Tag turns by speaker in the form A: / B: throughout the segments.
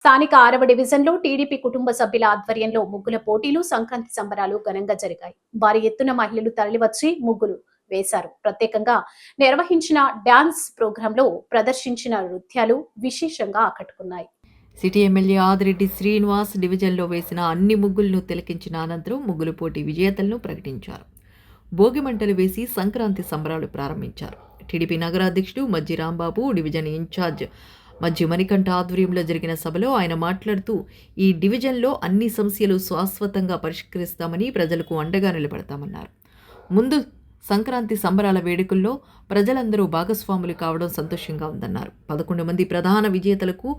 A: స్థానిక 6వ డివిజన్లో టీడీపీ కుటుంబ సభ్యుల ఆధ్వర్యంలో ముగ్గుల పోటీలు, సంక్రాంతి సంబరాలు ఘనంగా జరిగాయి. భారీ ఎత్తున మహిళలు తరలివచ్చి ముగ్గులు వేశారు. ప్రత్యేకంగా నిర్వహించిన డాన్స్ ప్రోగ్రాంలో ప్రదర్శించిన నృత్యాలు విశేషంగా ఆకట్టుకున్నాయి.
B: సిటీ ఎమ్మెల్యే ఆదిరెడ్డి శ్రీనివాస్ డివిజన్లో వేసిన అన్ని ముగ్గులను తిలకించిన అనంతరం ముగ్గుల పోటీ విజేతలను ప్రకటించారు. భోగి మంటలు వేసి సంక్రాంతి సంబరాలు ప్రారంభించారు. టీడీపీ నగర అధ్యక్షుడు మజ్జి రాంబాబు, డివిజన్ ఇన్ఛార్జ్ మజ్జి మణికంఠ ఆధ్వర్యంలో జరిగిన సభలో ఆయన మాట్లాడుతూ, ఈ డివిజన్లో అన్ని సమస్యలు శాశ్వతంగా పరిష్కరిస్తామని, ప్రజలకు అండగా నిలబడతామన్నారు. ముందు సంక్రాంతి సంబరాల వేడుకల్లో ప్రజలందరూ భాగస్వాములు కావడం సంతోషంగా ఉందన్నారు. 11 మంది ప్రధాన విజేతలకు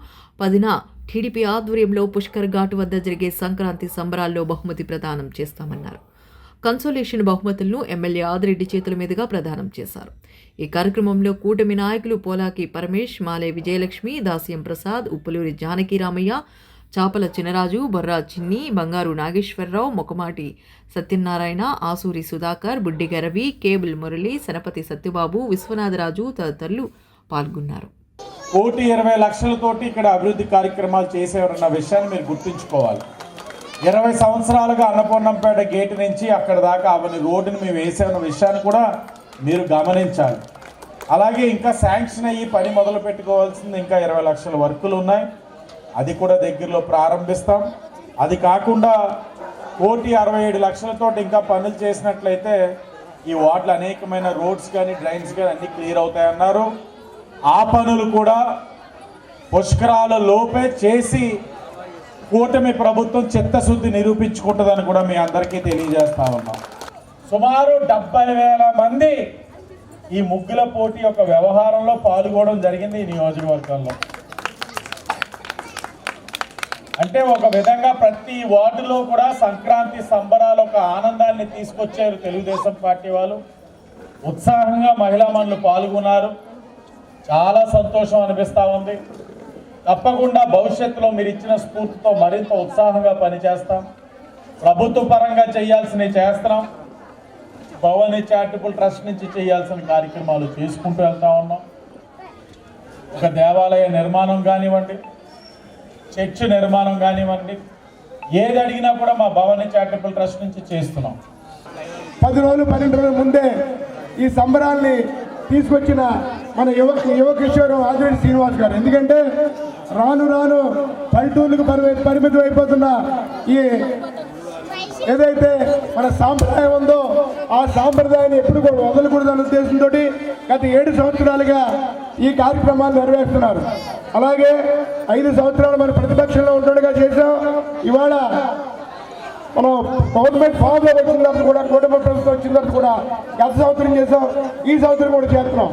B: 10న టీడీపీ ఆధ్వర్యంలో పుష్కర్ ఘాట్ వద్ద జరిగే సంక్రాంతి సంబరాల్లో బహుమతి ప్రదానం చేస్తామన్నారు. కన్సోలేషన్ బహుమతులను ఎమ్మెల్యే ఆదిరెడ్డి చేతుల మీదుగా ప్రదానం చేశారు. ఈ కార్యక్రమంలో కూటమి నాయకులు పోలాకి పరమేష్, మాలే విజయలక్ష్మి, దాస్యం ప్రసాద్, ఉప్పులూరి జానకి రామయ్య, చాపల చినరాజు, బొర్రా చిన్ని, బంగారు నాగేశ్వరరావు, మొకమాటి సత్యనారాయణ, ఆసూరి సుధాకర్, బుడ్డిగ రవి, కేబుల్ మురళి, శనపతి సత్యబాబు, విశ్వనాథరాజు తదితరులు పాల్గొన్నారు.
C: 1,20 లక్షలతోటి ఇక్కడ అభివృద్ధి కార్యక్రమాలు చేసేవారన్న విషయాన్ని మీరు గుర్తుంచుకోవాలి. 20 సంవత్సరాలుగా అన్నపూర్ణంపేట గేటు నుంచి అక్కడ దాకా అవన్నీ రోడ్డుని మేము వేసామన్న విషయాన్ని కూడా మీరు గమనించాలి. అలాగే ఇంకా శాంక్షన్ అయ్యి పని మొదలు పెట్టుకోవాల్సింది ఇంకా 20 లక్షల వర్కులు ఉన్నాయి. అది కూడా దగ్గరలో ప్రారంభిస్తాం. అది కాకుండా 1,67 లక్షలతో ఇంకా పనులు చేసినట్లయితే ఈ వార్డులో అనేకమైన రోడ్స్ కానీ డ్రైన్స్ కానీ అన్నీ క్లియర్ అవుతాయన్నారు. ఆ పనులు కూడా పుష్కరాల లోపే చేసి కూటమి ప్రభుత్వం చిత్తశుద్ధి నిరూపించుకుంటుందని కూడా మీ అందరికీ తెలియజేస్తా ఉన్నాం. సుమారు 70,000 మంది ఈ ముగ్గుల పోటీ యొక్క వ్యవహారంలో పాల్గొనడం జరిగింది ఈ నియోజకవర్గంలో. అంటే ఒక విధంగా ప్రతి వార్డులో కూడా సంక్రాంతి సంబరాలు ఒక ఆనందాన్ని తీసుకొచ్చారు తెలుగుదేశం పార్టీ వాళ్ళు. ఉత్సాహంగా మహిళా మనులు పాల్గొన్నారు. చాలా సంతోషం అనిపిస్తూ ఉంది. తప్పకుండా భవిష్యత్తులో మీరు ఇచ్చిన స్ఫూర్తితో మరింత ఉత్సాహంగా పనిచేస్తాం. ప్రభుత్వ పరంగా చేయాల్సినవి చేస్తున్నాం. భవానీ చారిటబుల్ ట్రస్ట్ నుంచి చేయాల్సిన కార్యక్రమాలు చేసుకుంటూ వెళ్తా ఉన్నాం. ఒక దేవాలయ నిర్మాణం కానివ్వండి, చర్చ్ నిర్మాణం కానివ్వండి, ఏది అడిగినా కూడా మా భవానీ చారిటబుల్ ట్రస్ట్ నుంచి చేస్తున్నాం.
D: 10 రోజులు 12 రోజుల ముందే ఈ సంబరాల్ని తీసుకొచ్చిన మన యువ కిషోరం ఆదిరెడ్డి శ్రీనివాస్ గారు. ఎందుకంటే రాను రాను పల్లెటూళ్ళకు పరిమితం అయిపోతున్న ఈ ఏదైతే మన సాంప్రదాయం ఉందో ఆ సాంప్రదాయాన్ని ఎప్పుడు కూడా వదలకూడదన్న ఉద్దేశంతో గత 7 సంవత్సరాలుగా ఈ కార్యక్రమాలు నెరవేరుస్తున్నారు. అలాగే 5 సంవత్సరాలు మన ప్రతిపక్షంలో ఉండగా చేసాం. ఇవాళ మనం గవర్నమెంట్ ఫామ్లో వచ్చిన తర్వాత కూడా, కుటుంబ ప్రభుత్వం వచ్చిన తర్వాత కూడా గత సంవత్సరం చేసాం, ఈ సంవత్సరం కూడా చేస్తున్నాం.